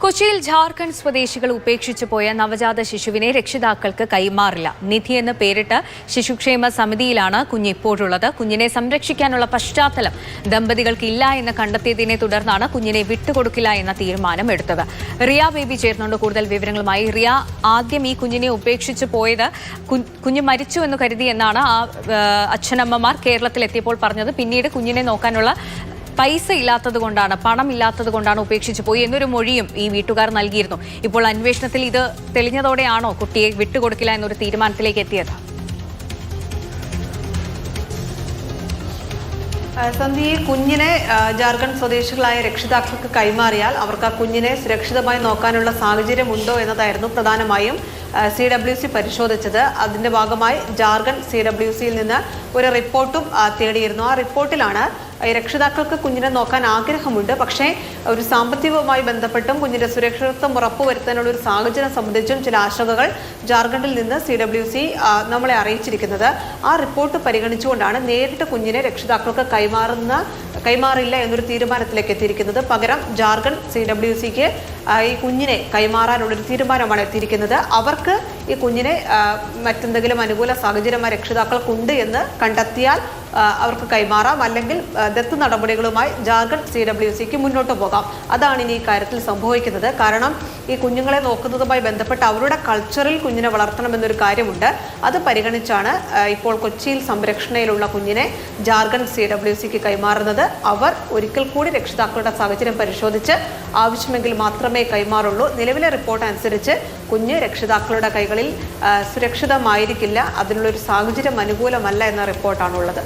കൊച്ചിയിൽ ജാർഖണ്ഡ് സ്വദേശികൾ ഉപേക്ഷിച്ചു പോയ നവജാത ശിശുവിനെ രക്ഷിതാക്കൾക്ക് കൈമാറില്ല. നിധി എന്ന് പേരിട്ട് ശിശുക്ഷേമ സമിതിയിലാണ് കുഞ്ഞ് ഇപ്പോഴുള്ളത്. കുഞ്ഞിനെ സംരക്ഷിക്കാനുള്ള പശ്ചാത്തലം ദമ്പതികൾക്ക് ഇല്ല എന്ന് കണ്ടെത്തിയതിനെ തുടർന്നാണ് കുഞ്ഞിനെ വിട്ടുകൊടുക്കില്ല എന്ന തീരുമാനം എടുത്തത്. റിയ ബേബി ചേർന്നുകൊണ്ട് കൂടുതൽ വിവരങ്ങളുമായി. റിയ, ആദ്യം ഈ കുഞ്ഞിനെ ഉപേക്ഷിച്ചു പോയത് കുഞ്ഞ് മരിച്ചു എന്ന് കരുതി എന്നാണ് അച്ഛനമ്മമാർ കേരളത്തിലെത്തിയപ്പോൾ പറഞ്ഞത്. പിന്നീട് കുഞ്ഞിനെ നോക്കാനുള്ള പൈസ ഇല്ലാത്തത് കൊണ്ടാണ്, പണം ഇല്ലാത്തത് കൊണ്ടാണ് ഉപേക്ഷിച്ചു പോയി എന്നൊരു മൊഴിയും ഈ വീട്ടുകാർ നൽകിയിരുന്നു. ഇപ്പോൾ അന്വേഷണത്തിൽ ഇത് തെളിഞ്ഞതോടെയാണോ കുട്ടിയെ വിട്ടുകൊടുക്കില്ല എന്നൊരു തീരുമാനത്തിലേക്ക് എത്തിയത്? സന്ധി, കുഞ്ഞിനെ ജാർഖണ്ഡ് സ്വദേശികളായ രക്ഷിതാക്കൾക്ക് കൈമാറിയാൽ അവർക്ക് ആ കുഞ്ഞിനെ സുരക്ഷിതമായി നോക്കാനുള്ള സാഹചര്യമുണ്ടോ എന്നതായിരുന്നു പ്രധാനമായും CWC പരിശോധിച്ചത്. അതിന്റെ ഭാഗമായി ജാർഖണ്ഡ് CWCയിൽ നിന്ന് ഒരു റിപ്പോർട്ടും തേടിയിരുന്നു. ആ റിപ്പോർട്ടിലാണ് രക്ഷിതാക്കൾക്ക് കുഞ്ഞിനെ നോക്കാൻ ആഗ്രഹമുണ്ട്, പക്ഷേ ഒരു സാമ്പത്തികവുമായി ബന്ധപ്പെട്ടും കുഞ്ഞിന്റെ സുരക്ഷിതത്വം ഉറപ്പുവരുത്താനുള്ള ഒരു സാഹചര്യം സംബന്ധിച്ചും ചില ആശങ്കകൾ ജാർഖണ്ഡിൽ നിന്ന് CWC നമ്മളെ അറിയിച്ചിരിക്കുന്നത്. ആ റിപ്പോർട്ട് പരിഗണിച്ചുകൊണ്ടാണ് നേരിട്ട് കുഞ്ഞിനെ രക്ഷിതാക്കൾക്ക് കൈമാറില്ല എന്നൊരു തീരുമാനത്തിലേക്ക് എത്തിയിരിക്കുന്നത്. പകരം ജാർഖണ്ഡ് CWCക്ക് ഈ കുഞ്ഞിനെ കൈമാറാനുള്ളൊരു തീരുമാനമാണ് എത്തിയിരിക്കുന്നത്. അവർക്ക് ഈ കുഞ്ഞിനെ മറ്റെന്തെങ്കിലും അനുകൂല സാഹചര്യം രക്ഷിതാക്കൾക്കുണ്ട് എന്ന് കണ്ടെത്തിയാൽ അവർക്ക് കൈമാറാം, അല്ലെങ്കിൽ ദത്ത് നടപടികളുമായി ജാർഖണ്ഡ് CWCക്ക് മുന്നോട്ട് പോകാം. അതാണ് ഇനി ഈ കാര്യത്തിൽ സംഭവിക്കുന്നത്. കാരണം ഈ കുഞ്ഞുങ്ങളെ നോക്കുന്നതുമായി ബന്ധപ്പെട്ട് അവരുടെ കൾച്ചറിൽ കുഞ്ഞിനെ വളർത്തണമെന്നൊരു കാര്യമുണ്ട്. അത് പരിഗണിച്ചാണ് ഇപ്പോൾ കൊച്ചിയിൽ സംരക്ഷണയിലുള്ള കുഞ്ഞിനെ ജാർഖണ്ഡ് CWCക്ക് കൈമാറുന്നത്. അവർ ഒരിക്കൽ കൂടി രക്ഷിതാക്കളുടെ സാഹചര്യം പരിശോധിച്ച് ആവശ്യമെങ്കിൽ മാത്രമേ കൈമാറുള്ളൂ. നിലവിലെ റിപ്പോർട്ട് അനുസരിച്ച് കുഞ്ഞ് രക്ഷിതാക്കളുടെ കൈകളിൽ സുരക്ഷിതമായിരിക്കില്ല, അതിനുള്ളൊരു സാഹചര്യം അനുകൂലമല്ല എന്ന റിപ്പോർട്ടാണുള്ളത്.